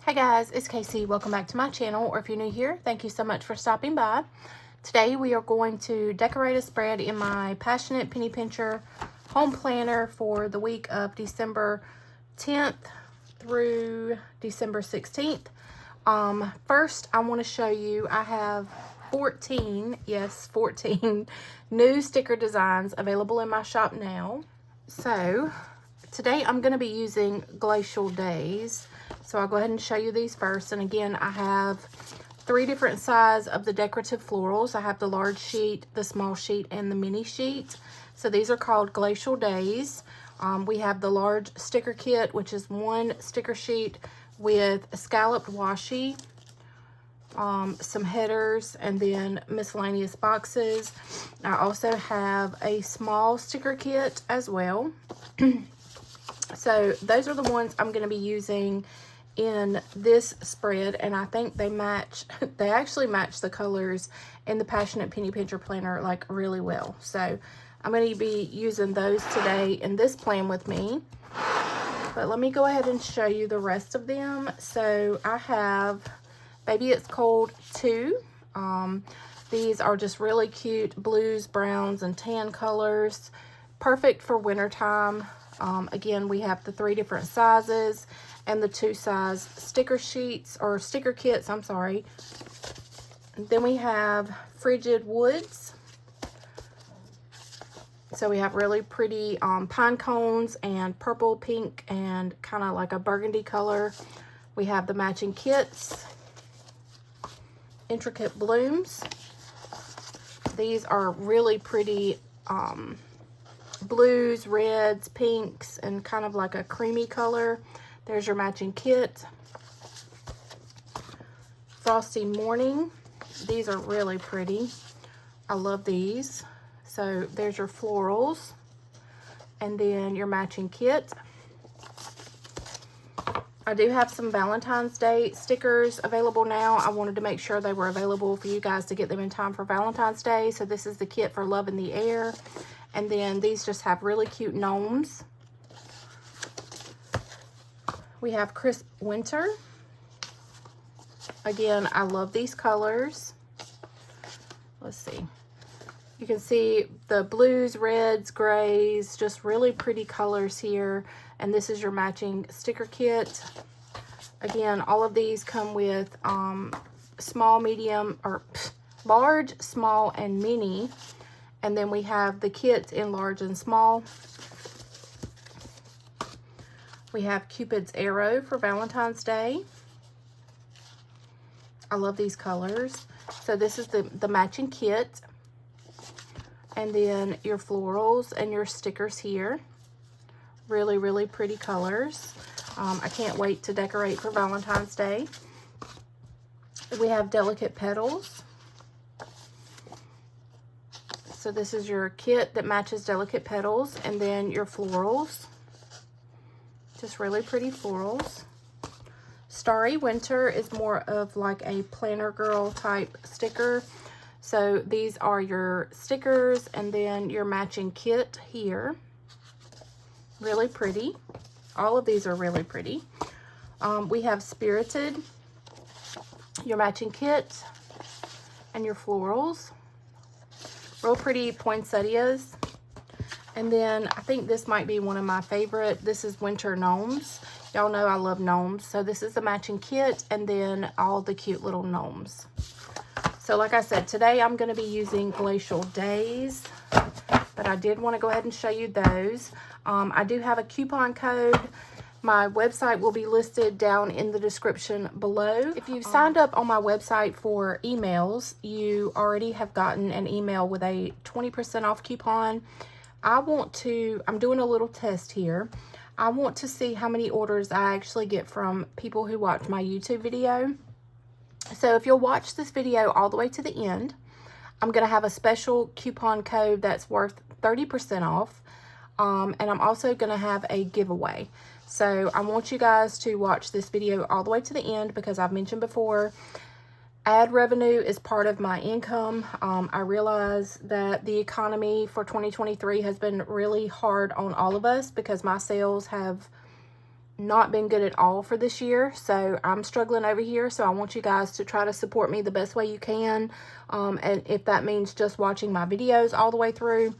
Hey guys, it's Casey. Welcome back to my channel, or if you're new here, thank you so much for stopping by. Today we are going to decorate a spread in my Passionate Penny Pincher home planner for the week of December 10th through December 16th. First, I want to show you, I have 14 new sticker designs available in my shop now. So today I'm going to be using Glacial Days. So I'll go ahead and show you these first. And again, I have 3 different sizes of the Decorative Florals. I have the large sheet, the small sheet, and the mini sheet. So these are called Glacial Days. We have the large sticker kit, which is 1 sticker sheet with scalloped washi, some headers, and then miscellaneous boxes. I also have a small sticker kit as well. So those are the ones I'm going to be using in this spread, and I think they match, they actually match the colors in the Passionate Penny Pincher planner like really well. So I'm going to be using those today in this plan with me. But let me go ahead and show you the rest of them. So I have Baby It's Cold 2. These are just really cute blues, browns, and tan colors. Perfect for wintertime. Again, we have the 3 different sizes and the 2 size sticker sheets, or sticker kits, I'm sorry. And then we have Frigid Woods. So we have really pretty pine cones and purple, pink, and kind of like a burgundy color. We have the matching kits. Intricate Blooms. These are really pretty blues, reds, pinks, and kind of like a creamy color. There's your matching kit. Frosty Morning. These are really pretty. I love these. So there's your florals. And then your matching kit. I do have some Valentine's Day stickers available now. I wanted to make sure they were available for you guys to get them in time for Valentine's Day. So this is the kit for Love in the Air. And then these just have really cute gnomes. We have Crisp Winter. Again, I love these colors. Let's see. You can see the blues, reds, grays, just really pretty colors here. And this is your matching sticker kit. Again, all of these come with small, medium, or large, small, and mini. And then we have the kits in large and small. We have Cupid's Arrow for Valentine's Day. I love these colors. So this is the matching kit. And then your florals and your stickers here. Really, really pretty colors. I can't wait to decorate for Valentine's Day. We have Delicate Petals. So this is your kit that matches Delicate Petals, and then your florals. Just really pretty florals. Starry Winter is more of like a planner girl type sticker. So these are your stickers and then your matching kit here. Really pretty. All of these are really pretty. We have Spirited, your matching kit, and your florals. Real pretty poinsettias. And then I think this might be one of my favorite. This is Winter Gnomes. Y'all know I love gnomes. So this is the matching kit and then all the cute little gnomes. So like I said, today I'm going to be using Glacial Days. But I did want to go ahead and show you those. I do have a coupon code. My website will be listed down in the description below. If you've signed up on my website for emails, you already have gotten an email with a 20% off coupon. I'm doing a little test here. I want to see how many orders I actually get from people who watch my YouTube video. So if you'll watch this video all the way to the end, I'm going to have a special coupon code that's worth 30% off. And I'm also going to have a giveaway. So I want you guys to watch this video all the way to the end because I've mentioned before, ad revenue is part of my income. I realize that the economy for 2023 has been really hard on all of us because my sales have not been good at all for this year, so I'm struggling over here. So I want you guys to try to support me the best way you can, and if that means just watching my videos all the way through,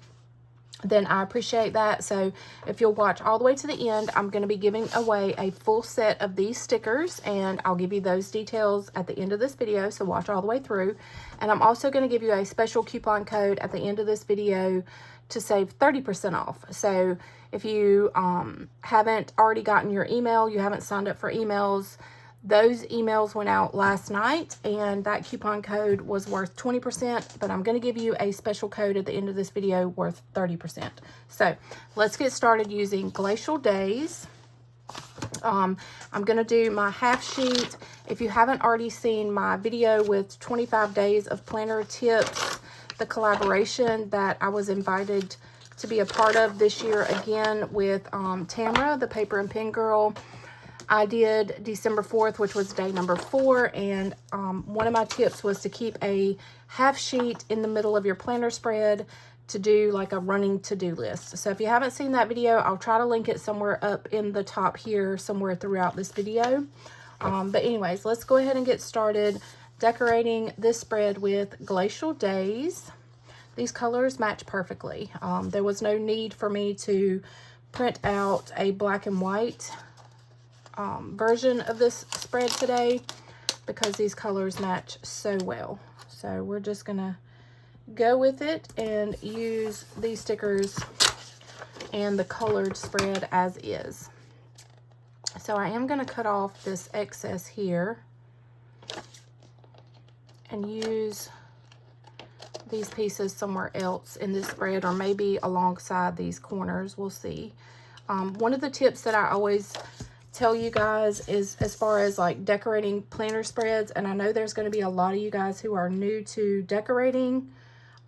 then I appreciate that. So if you'll watch all the way to the end, I'm going to be giving away a full set of these stickers, and I'll give you those details at the end of this video, so watch all the way through. And I'm also going to give you a special coupon code at the end of this video to save 30% off. So if you haven't already gotten your email, you haven't signed up for emails, those emails went out last night, and that coupon code was worth 20%, but I'm going to give you a special code at the end of this video worth 30%. So let's get started using Glacial Days. I'm going to do my half sheet. If you haven't already seen my video with 25 days of planner tips, the collaboration that I was invited to be a part of this year again with Tamara, the paper and pen girl, I did December 4th, which was day number 4, and one of my tips was to keep a half sheet in the middle of your planner spread to do like a running to-do list. So if you haven't seen that video, I'll try to link it somewhere up in the top here, somewhere throughout this video. But anyways, let's go ahead and get started decorating this spread with Glacial Days. These colors match perfectly. There was no need for me to print out a black and white version of this spread today because these colors match so well. So we're just gonna go with it and use these stickers and the colored spread as is. So I am going to cut off this excess here and use these pieces somewhere else in this spread, or maybe alongside these corners. We'll see. One of the tips that I always tell you guys is as far as like decorating planner spreads, and I know there's going to be a lot of you guys who are new to decorating,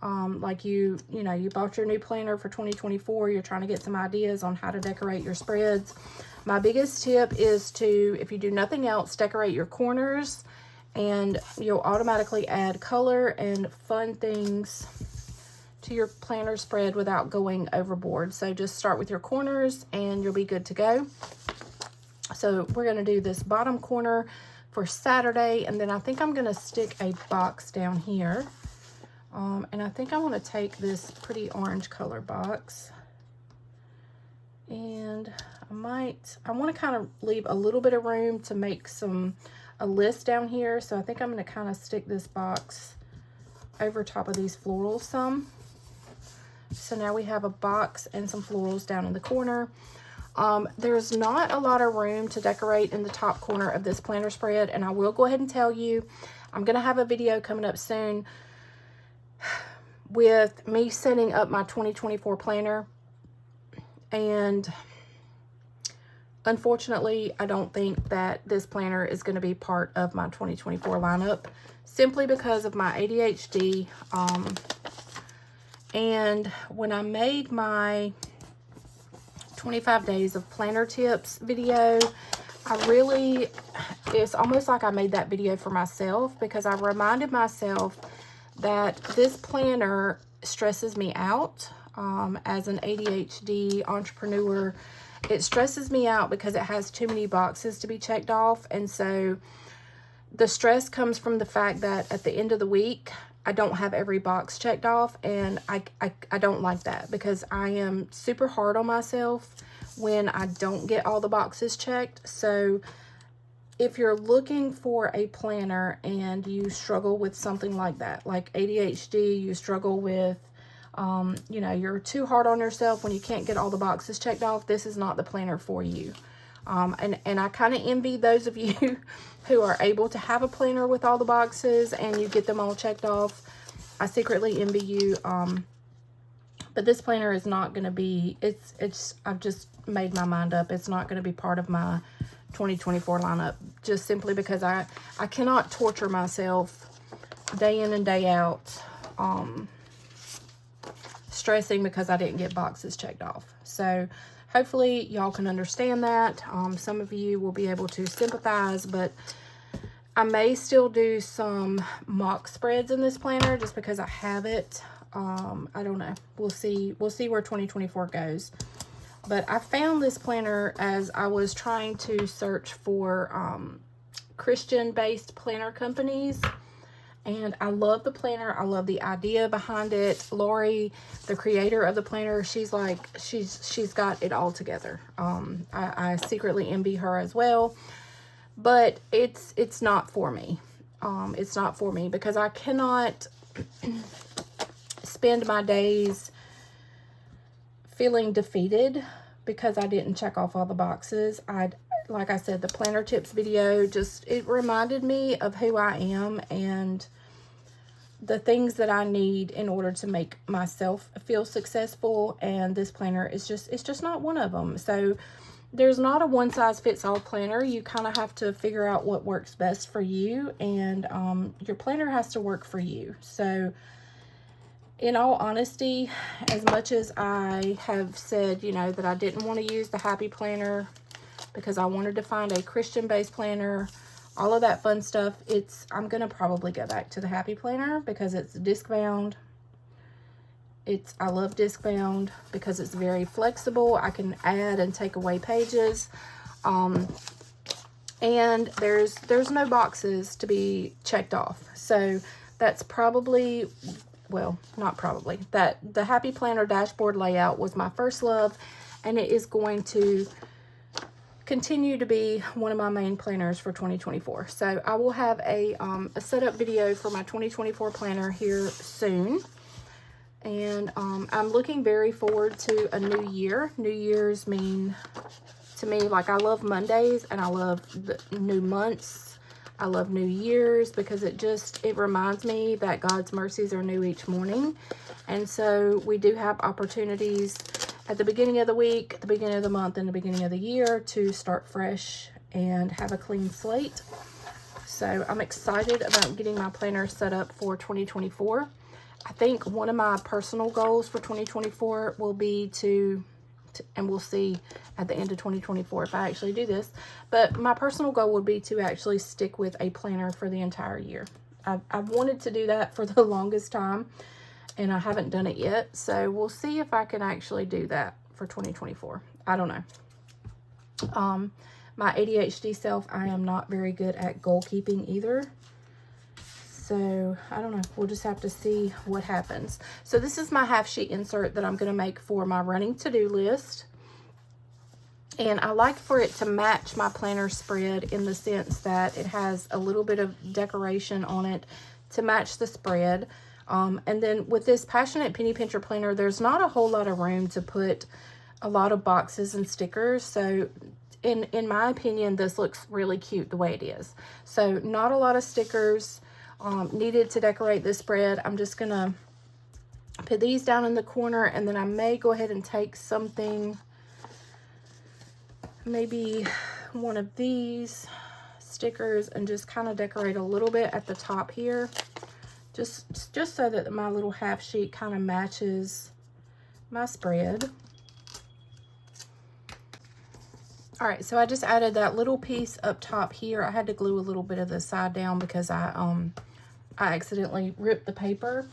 like you know, you bought your new planner for 2024, you're trying to get some ideas on how to decorate your spreads. My biggest tip is to, if you do nothing else, decorate your corners, and you'll automatically add color and fun things to your planner spread without going overboard. So just start with your corners and you'll be good to go. So we're going to do this bottom corner for Saturday, and then I think I'm going to stick a box down here. And I think I want to take this pretty orange color box, and I want to kind of leave a little bit of room to make a list down here. So I think I'm going to kind of stick this box over top of these florals some. So now we have a box and some florals down in the corner. There's not a lot of room to decorate in the top corner of this planner spread, and I will go ahead and tell you, I'm going to have a video coming up soon with me setting up my 2024 planner, and unfortunately I don't think that this planner is going to be part of my 2024 lineup, simply because of my ADHD. And when I made my 25 days of planner tips video, it's almost like I made that video for myself, because I reminded myself that this planner stresses me out. As an ADHD entrepreneur, it stresses me out because it has too many boxes to be checked off. And so the stress comes from the fact that at the end of the week, I don't have every box checked off, and I don't like that, because I am super hard on myself when I don't get all the boxes checked. So if you're looking for a planner and you struggle with something like that, like ADHD, you struggle with, you know, you're too hard on yourself when you can't get all the boxes checked off, this is not the planner for you. And I kind of envy those of you who are able to have a planner with all the boxes and you get them all checked off. I secretly envy you. But this planner is not going to be, I've just made my mind up. It's not going to be part of my 2024 lineup, just simply because I cannot torture myself day in and day out, stressing because I didn't get boxes checked off. So hopefully y'all can understand that. Some of you will be able to sympathize, but I may still do some mock spreads in this planner just because I have it. I don't know. We'll see where 2024 goes. But I found this planner as I was trying to search for Christian-based planner companies. And I love the planner. I love the idea behind it. Lori, the creator of the planner, she's got it all together. I secretly envy her as well. But it's not for me. It's not for me because I cannot spend my days feeling defeated because I didn't check off all the boxes. Like I said, the planner tips video it reminded me of who I am and the things that I need in order to make myself feel successful. And this planner is just not one of them. So there's not a one size fits all planner. You kind of have to figure out what works best for you, and your planner has to work for you. So in all honesty, as much as I have said, you know, that I didn't want to use the Happy Planner because I wanted to find a Christian-based planner, all of that fun stuff, I'm going to probably go back to the Happy Planner because it's disc bound. I love disc bound because it's very flexible. I can add and take away pages. And there's no boxes to be checked off. So that's probably, well, not probably, that the Happy Planner dashboard layout was my first love, and it is going to continue to be one of my main planners for 2024. So I will have a setup video for my 2024 planner here soon. And I'm looking very forward to a new year. New Year's mean to me, like, I love Mondays and I love the new months. I love New Year's because it reminds me that God's mercies are new each morning. And so we do have opportunities at the beginning of the week, the beginning of the month, and the beginning of the year to start fresh and have a clean slate. So I'm excited about getting my planner set up for 2024. I think one of my personal goals for 2024 will be and we'll see at the end of 2024 if I actually do this, but my personal goal would be to actually stick with a planner for the entire year. I've wanted to do that for the longest time, and I haven't done it yet, so we'll see if I can actually do that for 2024. I don't know. My ADHD self, I am not very good at goal keeping either. So I don't know, we'll just have to see what happens. So this is my half sheet insert that I'm going to make for my running to-do list. And I like for it to match my planner spread in the sense that it has a little bit of decoration on it to match the spread. And then with this Passionate Penny Pincher planner, there's not a whole lot of room to put a lot of boxes and stickers. So in my opinion, this looks really cute the way it is. So not a lot of stickers needed to decorate this spread. I'm just gonna put these down in the corner, and then I may go ahead and take something, maybe one of these stickers, and just kind of decorate a little bit at the top here, just so that my little half sheet kind of matches my spread. All right, so I just added that little piece up top here. I had to glue a little bit of the side down because I accidentally ripped the paper,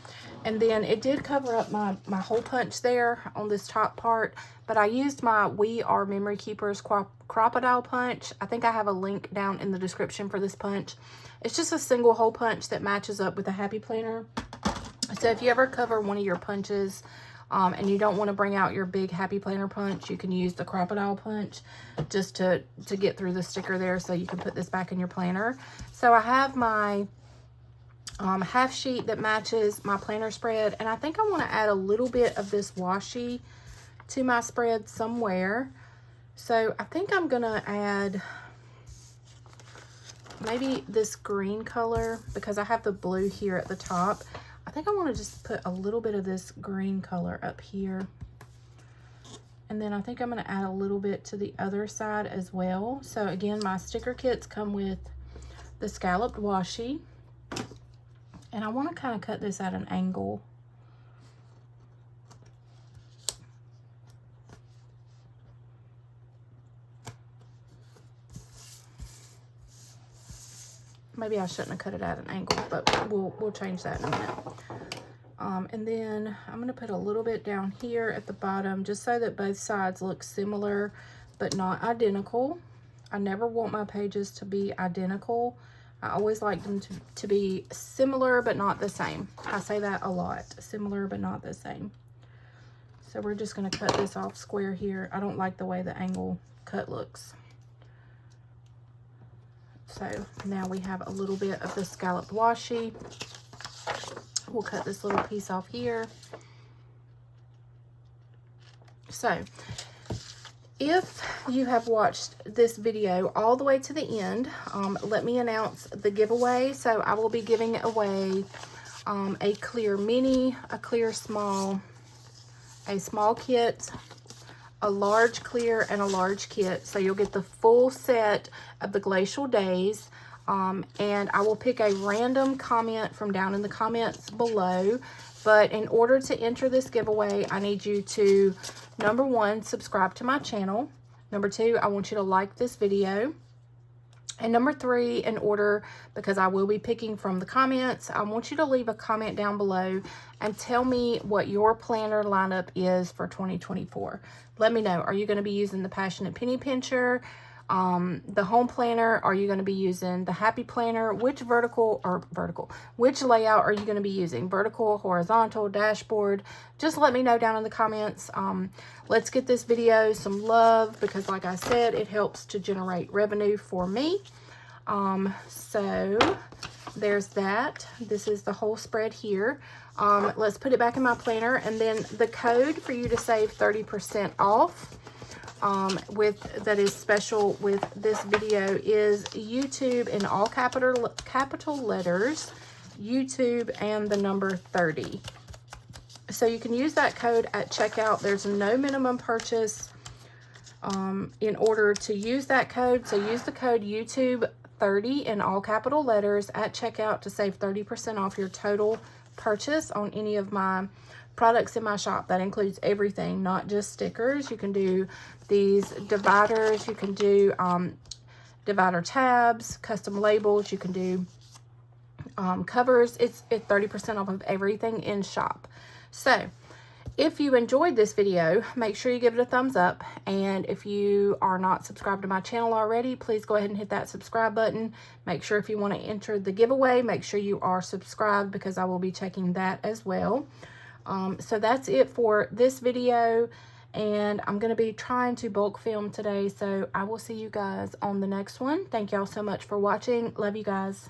and then it did cover up my hole punch there on this top part, but I used my We Are Memory Keepers Crocodile punch. I think I have a link down in the description for this punch. It's just a single hole punch that matches up with a Happy Planner. So if you ever cover one of your punches and you don't want to bring out your big Happy Planner punch, you can use the crocodile punch just to get through the sticker there, so you can put this back in your planner. So I have my half sheet that matches my planner spread, and I think I want to add a little bit of this washi to my spread somewhere. So I think I'm gonna add maybe this green color because I have the blue here at the top. I think I want to just put a little bit of this green color up here, and then I think I'm going to add a little bit to the other side as well. So again, my sticker kits come with the scalloped washi, and I want to kind of cut this at an angle. Maybe I shouldn't have cut it at an angle, but we'll change that in a minute. And then I'm going to put a little bit down here at the bottom just so that both sides look similar but not identical. I never want my pages to be identical. I always like them to be similar but not the same. I say that a lot. Similar but not the same. So we're just going to cut this off square here. I don't like the way the angle cut looks. So now we have a little bit of the scalloped washi. We'll cut this little piece off here. So if you have watched this video all the way to the end, let me announce the giveaway. So I will be giving away a clear mini, a clear small, a small kit, a large clear, and a large kit. So you'll get the full set of the Glacial Days. And I will pick a random comment from down in the comments below. But in order to enter this giveaway, I need you to, number 1, subscribe to my channel. Number 2, I want you to like this video. And number 3, in order, because I will be picking from the comments, I want you to leave a comment down below and tell me what your planner lineup is for 2024. Let me know. Are you going to be using the Passionate Penny Pincher, the home planner? Are you going to be using the Happy Planner? Which which layout are you going to be using? Vertical, horizontal, dashboard? Just let me know down in the comments. Let's get this video some love, because like I said, it helps to generate revenue for me. So there's that. This is the whole spread here. Let's put it back in my planner, and then the code for you to save 30% off that is special with this video is YouTube in all capital letters, YouTube and the number 30. So you can use that code at checkout. There's no minimum purchase in order to use that code. So use the code YouTube 30 in all capital letters at checkout to save 30% off your total purchase on any of my products in my shop. That includes everything, not just stickers. You can do these dividers, you can do divider tabs, custom labels, you can do covers. It's 30% off of everything in shop. So if you enjoyed this video, make sure you give it a thumbs up, and if you are not subscribed to my channel already, please go ahead and hit that subscribe button. Make sure if you want to enter the giveaway, make sure you are subscribed, because I will be checking that as well. So that's it for this video, and I'm going to be trying to bulk film today, so I will see you guys on the next one. Thank y'all so much for watching. Love you guys.